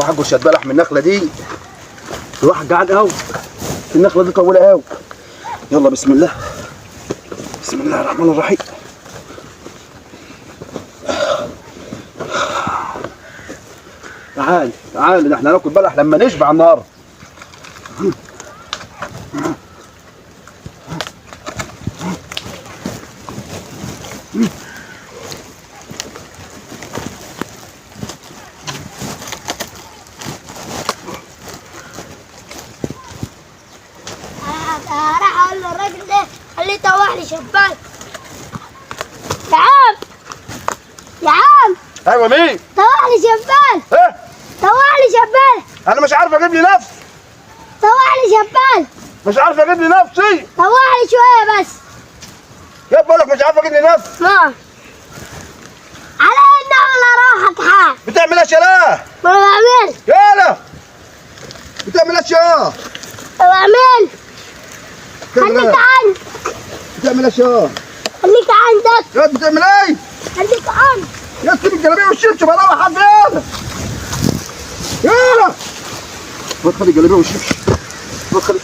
اروح اكل شويه بلح من النخله دي. الواحد جعان قوي. النخله دي طويله قوي. يلا بسم الله. بسم الله الرحمن الرحيم. تعال تعال، ده احنا هناكل بلح لما نشبع النهارده. راح اقول للراجل ده خليه يطوح لي شباك. يا عم يا عم. ايوه مين؟ طوح لي شباك. ايه؟ طوح لي شباك. انا مش عارف اجيب لي نفس. طوح لي شباك. مش عارف اجيب لي نفسي. طوح لي شويه بس. يا بقول لك مش عارف اجيب لي نفس. ما على النعمة روحك حال. بتعمل ايش يالا؟ ما بعمل. يالا بتعمل ايش يا؟ ما بعمل. خليك عندك. بتعمل ايش يا؟ خليك عندك. يا بتعمل ايه؟ خليك عندك. يا سيب الجلابيه والشبشب اروح حد يالا. يالا خد الجلابيه والشبشب. خد